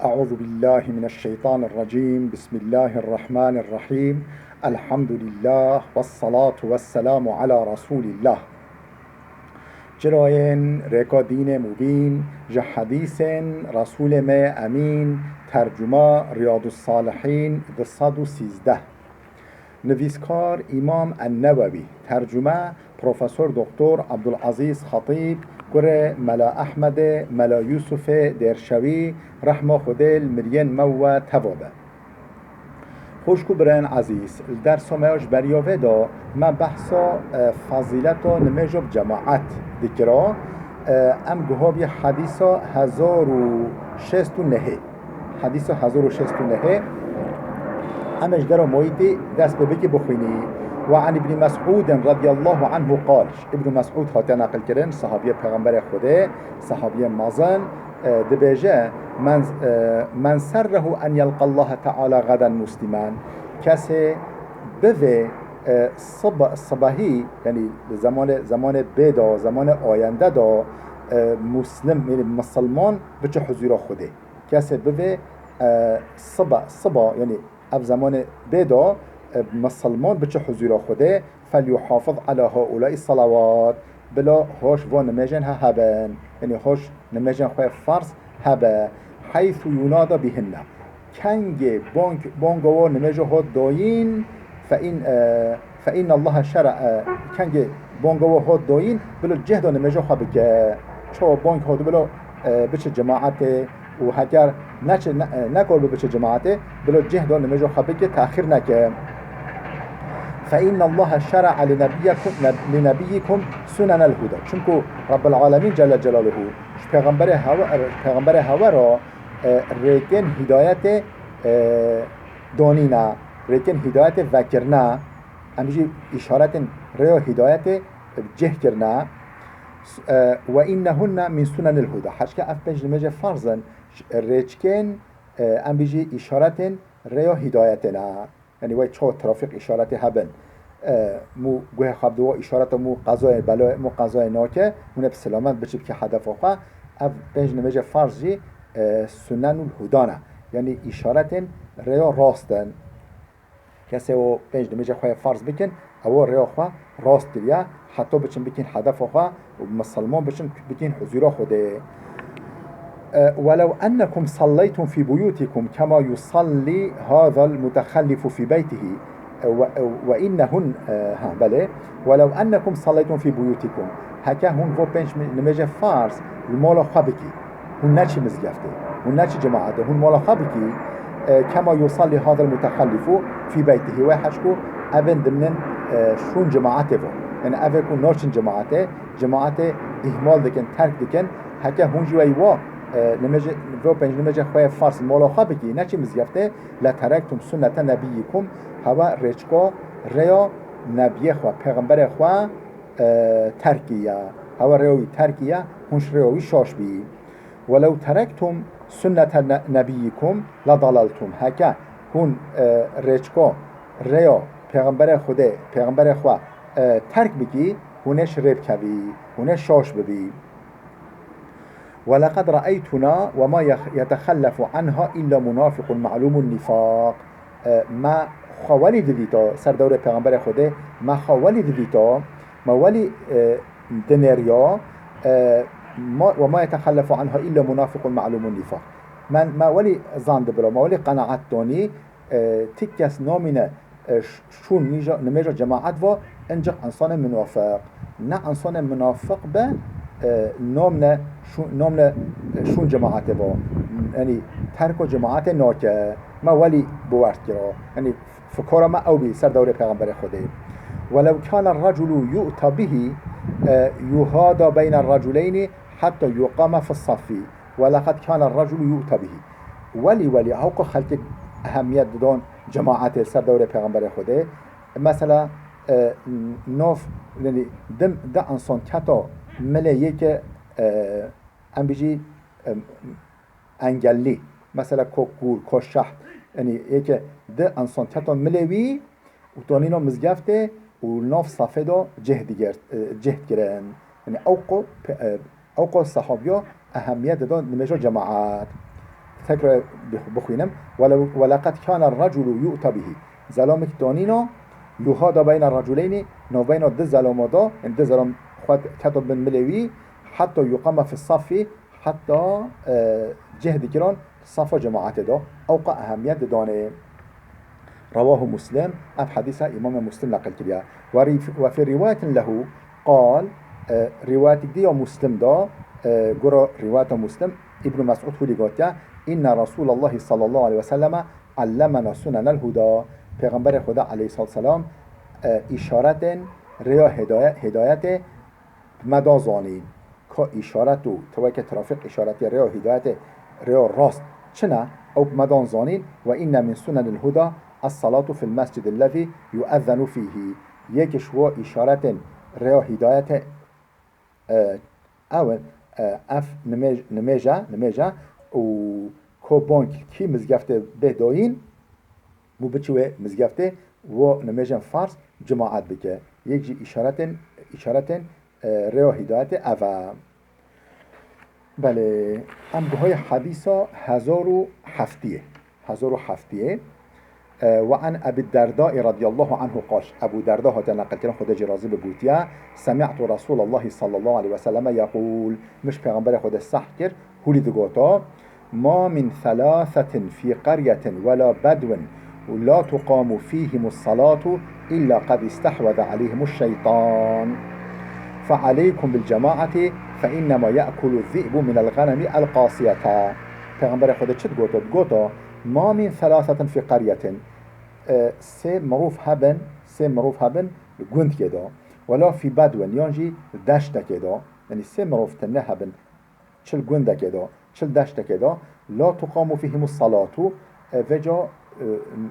أعوذ بالله من الشيطان الرجيم. بسم الله الرحمن الرحيم. الحمد لله والصلاة والسلام على رسول الله. جراين ريكا دين مبين حديث رسول ما أمين. ترجمة رياض الصالحين 213. نویسکار امام النووي. ترجمه پروفسور دکتر عبدالعزیز خطیب گره ملا احمد ملا یوسف درشوی رحمه خودل مرین مو توابه. خوشکو برن عزیز در سمایش بریاوه دا ما بحثا فضیلت و نمجب جماعت دکرا ام گهابی حدیثا 1069 حدیثا 1069 همش در مويدي دست ببكي بخويني. وعن ابن مسعود رضي الله عنه قال ابن مسعود هاتي نقل كرن صحابي پیغمبر خدا صحابي مازن دبيجه من سره ان يلقى الله تعالى غدا مسلما كسي بوه صباحی یعنی زمان بدا زمان آینده دا مسلم یعنی مسلمان بچه حضور خوده کسی بوه صبا یعنی اف زمان بدا مسلمان بچه حضور خوده فلیحافظ على هؤلاء الصلوات بلا هاش و نمجن ها هبن یعنی هاش نمجن خواه فرض هبه حيث ينادى بهن كنج بانگوا نمجه ها داين فإن الله شرع كنج بانگوا ها داين بلا جهد نمجه ها بك چو بانگ ها دو بلا بچه جماعت و هگر نکار بچه جماعته بلا جهد نمجه ها بك تأخير نکه فإن الله شرع لنبيكم سنن الهدى چونکو رب العالمين جل جلاله پیغمبر هوا را ریکن هدایت دانینا ریکن هدایت وکرنا همجی اشارت ریا هدایت جه کرنا و اینهن من سنن الهدى حشکه اف بجل مجه فرزن ریچکن همجی اشارت ریا هدایتنا یعنی وای چه ترافیق اشارت هبن مو گوه خواب دو اشارت مو قضای بلا مو قضای ناکه مونه بسلامت بچه که هدف آخه اف بجل مجه فرزی سنن الهدانه یعنی اشارت ریا راستن کسی و پنج نمیجه خواه فرض بکن او ریا خواه راست کریا حتی بچن بکن هدف خواه و مسلمان بچن بکن حضور خوده ولو أنكم صليتم في بيوتكم كما يصلي هذا المتخلف في بيته وإنهن بله ولو أنكم صليتم في بيوتكم هكا هون فو بنش نمجه فارس المولا خبكي هون ناچي مزگفته هون ناچي جماعته هون مولا خبكي كما يصلي هذا المتخلف في بيته وحشكو أبن ضمن شون جماعته يعني أبن كون ناشن جماعته إهمال دكن ترك دكن هكا هون جوي وا نمجه فو بنج نمجه خواه فارس مولا خبكي ناچي مزگفته لتركتم سنة نبيكم هوا رچكا ريا نبي خواه پیغمبر خواه تركيا هوا ريوي تركيا هونش ريوي شاش بي ولو تركتم سنة نبيكم لضللتم هكا هون رچكا ريا پیغمبر خوده پیغمبر خواه ترك بكي هونش ريب كبي هونش شاش ببي ولقد رأيتنا وما يتخلف عنها إلا منافق معلوم النفاق ما خوالي دديتا سر دور پیغمبر خوده ما خوالي دديتا ما ولي دنيريا وما يتخلف عنها إلا منافق معلوم النفاق من ما ولي زاند برا ما ولي قناعت داني تكس نامنا شون نميجا جماعت و انجا انسان منافق نا انسان منافق با نامنا شون جماعت با يعني ترك جماعت ناكه ما ولي بوارد كرا يعني فكرة ما أو بي سر دور پیغمبر خوده ولو كان الرجل يؤتى به يهادى بين الرجلين حتى يقام في الصف ولقد كان الرجل يؤتى به ولي عوق خلق أهمية دون جماعت سر دور پیغمبر خوده مثلا نوف يعني ده انسان كتا مليك ام بيجي انگلی مثلا کوکور کوشحت یعنی یک ده انسان کتا ملوی و تانینا مزگفته و ناف صفه دا جهد گرن یعنی اوقو الصحابية أهمية دا نمجا جماعات تكره بخوينم ولقد كان الرجل يؤتى به زلامك دانينا يهاد بين الرجلين نو بين الد زلامادا الد زلام خد كتب بن ملوي حتى يقام في الصف حتى جهد كران صف جماعته دا أوقع أهمية دانه. رواه مسلم أف حديثة إمام مسلم نقل كريا. وفي رواية له قال رواية دي مسلم دا قرأ رواية مسلم ابن مسعود هو لقاتها إن رسول الله صلى الله عليه وسلم علمنا سنن الهدى پیغمبر خدا عليه الصلاة والسلام إشارة ريا هداية مدى زانين که إشارة توي كترافق إشارة ريا هداية ريا راست چنا أو مدى زانين وإن من سنن الهدى الصلاة في المسجد الذي يؤذن فيه يكش هو إشارة ريا هداية أول اف نميجا و كوبانك كي مزگفته بداين مو بچوه مزگفته و نميجا فارس جماعت بك يجي إشارة ريا هداية أفا بله ام بهای حديثة هزار حفتيه وعن أبي الدرداء رضي الله عنه قال أبو الدرداء هذا نقل كلام خدا جرازي بقوتيا سمعت رسول الله صلى الله عليه وسلم يقول مش پیغمبر خدا السحكر هولي دقوتا ما من ثلاثة في قرية ولا بدو لا تقام فيهم الصلاة إلا قد استحوذ عليهم الشيطان فعليكم بالجماعة فإنما يأكل الذئب من الغنم القاسية. پیغمبر خدا چه دقوتا ما من ثلاثة في قرية سه معروف هبن گوند كده ولا في بدو يانجي دشت كده يعني سه معروف تنه هبن چل گوند كده چل دشت كده لا تقام فيهم الصلاة وجا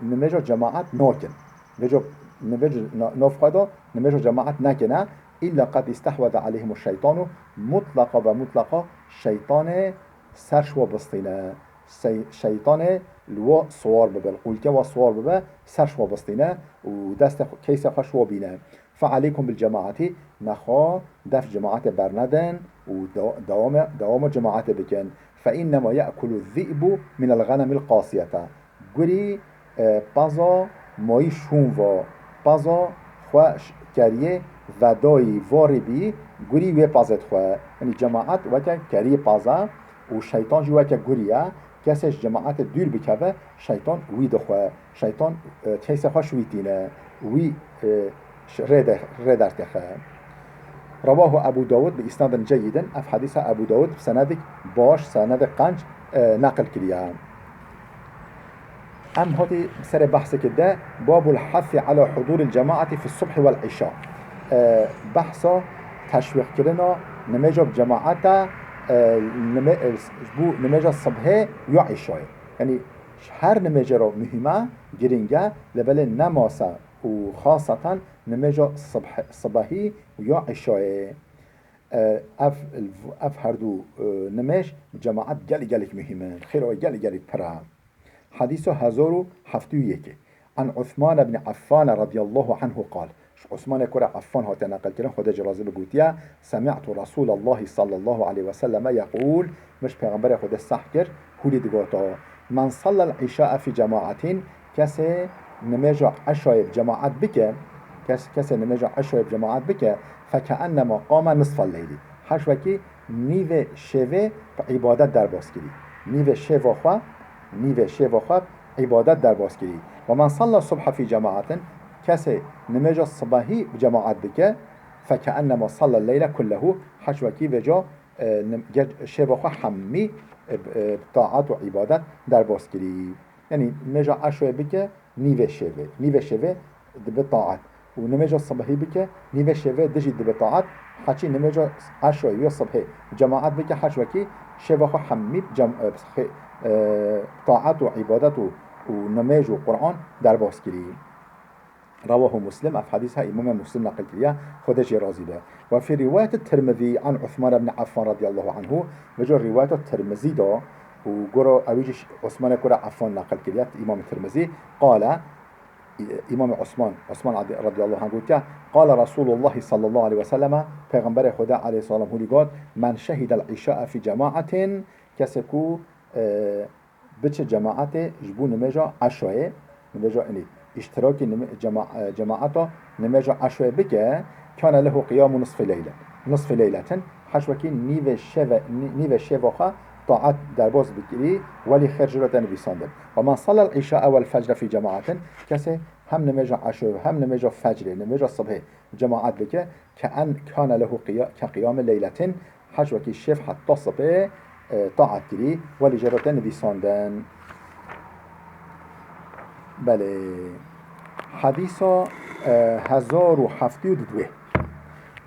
نمجا جماعت ناكن وجا نمجا نفقدا نمجا جماعت نكنا إلا قد استحوذ عليهم الشيطان مطلقا شيطان سرشوا بسطينه شيطان لو صوار ببه القولكه و صوار ببه سرش وابستينه و دست كيس خوش وابينه فعليكم بالجماعة نخوا دف جماعة برندن و دوام جماعة بكن فإنما يأكل الذئب من الغنم القاسية قري بازا ماي شون بازا خوش كريه وداي واربي قري وي بازت خوا يعني جماعة وكا كريه بازا و شيطان جو وكا قريه کسش جماعت دور بکوه شیطان وی دخواه شیطان کیس خوش وی دینه وی ردر تخه. رواه ابو داود بإسناد جيدا اف حديث ابو داود بسند باش سند قنج نقل كريا. ام هذه سر بحث كده باب الحث على حضور الجماعة في الصبح والعشاء بحثا تشويق كرنا نمجب جماعته نمجا الصبح یا عشاء يعني هر نمجا رو مهمه گرینگه لبل نماسه و خاصتا نمجا صبحی و یا عشاء اف هر دو نمج جماعت گلک مهمه خیره گلک پره. حديث 1071 عن عثمان بن عفان رضي الله عنه قال عثمان كرة عفان هات نقل كرا خدا جرازي بقوتيا سمعت رسول الله صلى الله عليه وسلم يقول مش پیغمبر خدا السحكر هولي دقاتا من صلى العشاء في جماعة كسي نمجع عشاء بجماعة بك كسي نمجع عشاء بجماعة بك فكأنما قام نصف الليل حشوكي نيوه شوه عبادت در باسكري نيوه شوه خواه عبادت در باسكري ومن صلى الصبح في جماعة كسي نمجا الصباحي بجماعات بك فكأنما صلى الليل كله حشوكي بجا شبخه حمي بطاعات وعبادات در باسكري يعني نمجا عشوة بك نيوه شوه بطاعات ونمجا الصباحي بك نيوه شوه دجي بطاعات حشي نمجا عشوة والصباحي بجماعات بك حشوكي شبخه حمي طاعات وعبادات ونماج وقرآن در باسكري. رواه مسلم في حديثها إمام مسلم نقل كريا خدش رازي ده. وفي رواية الترمذي عن عثمان بن عفان رضي الله عنه وجو رواية الترمذي ده وقرأ أويج عثمان كرا عفان نقل كريا إمام الترمذي قال إمام عثمان رضي الله عنه قال رسول الله صلى الله عليه وسلم پیغمبر خدا عليه الصلاة والسلام من شهد العشاء في جماعة كسكو بچه جماعت جبو نمجا عشوه نمجا اني اشتراكي جماعتا نمجا عشوه بكه كان له قيام نصف ليلة حشوكي نيف الشيفوخا طاعت درباز بكري ولي خرجرة نبيساندن ومن صلى العشاء والفجر في جماعة كسي هم نمجا عشوه هم نمجا فجر نمجا الصبح جماعات بكه كان له كقيام ليلة حشوكي الشيف حتى الصبح طاعت كري ولي جرة نبيساندن بله حديثا 1072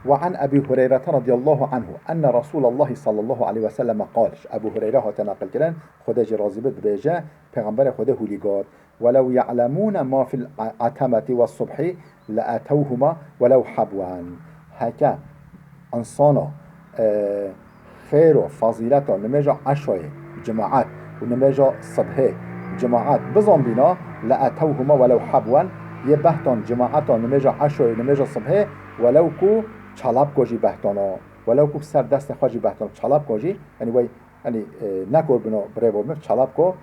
وعن أبي هريرة رضي الله عنه أن رسول الله صلى الله عليه وسلم قال أبو هريرة هتناقل كلام خده جرازبت بيجا پیغمبر خده هوليقات ولو يعلمون ما في العتمة والصبح لأتوهما ولو حبوان هكا انسانا خير وفضيلة نمجا عشوة جماعات ونمجا صبح جماعات بزنبنا لأتوهما ولو حبوان يبهتان جماعتا نمجا عشوة ونمجا صبح ولو كو چالاب کوجی بهتانا ولو کو سر دست خواجی بهتانا چالاب کوجی یعنی وی یعنی نکور بنا برای بودن چالاب کو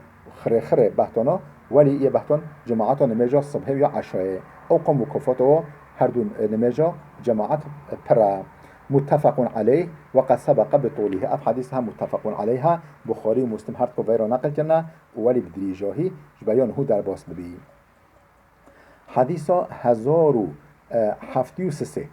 خره بهتانا ولی یه بهتان جماعت نمجا صبح یا عشاء او قم و کفات و هر دو نمجا جماعت پر متفق عليه وقد سبق بطوله اف حديث هم متفق عليها بخاري ومسلم هر کو ویرا نقل کنه ولی بدریجاهی بیان هو در باس ببی حديثا 1073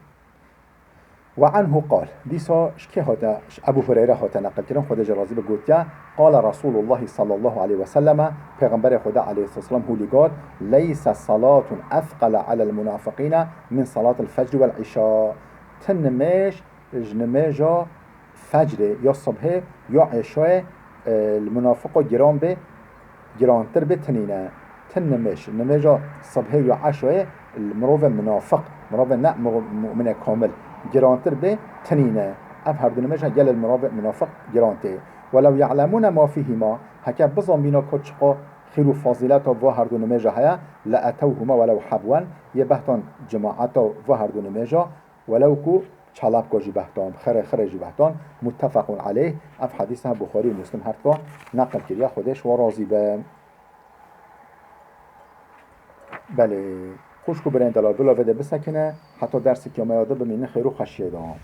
وعنه قال ديسا شكي هذا أبو هريرة هذا نقل كلام خدا جرازي بقولتيا قال رسول الله صلى الله عليه وسلم پیغمبر خدا عليه الصلاة والسلام هو لقال ليس صلاة أثقل على المنافقين من صلاة الفجر والعشاء تنميش جنميجا فجر يا الصبح يا عشاء المنافق جرام به جران تر بتنينه تنميش نميجا الصبح يا عشاء المروف منافق مروف نا مؤمن كامل جرانتر به تنينه اف هر دنمش جل المنافق جرانته ولو يعلمون ما فيهما هكا بزن بينا كتشقا خير فاضلات و هر دنمش هيا لأتوهما ولو حبوان يبهتان جماعات و هر دنمش ولو كو چالاب كوجي بهتان خرجي بهتان متفق عليه اف حديثها بخاري ومسلم هر كا نقل كريا خودش ورازي به بله خوشكو برين دلال بلا بده بسكنه حتى درس كيما ياده بمين خير و خشيه دام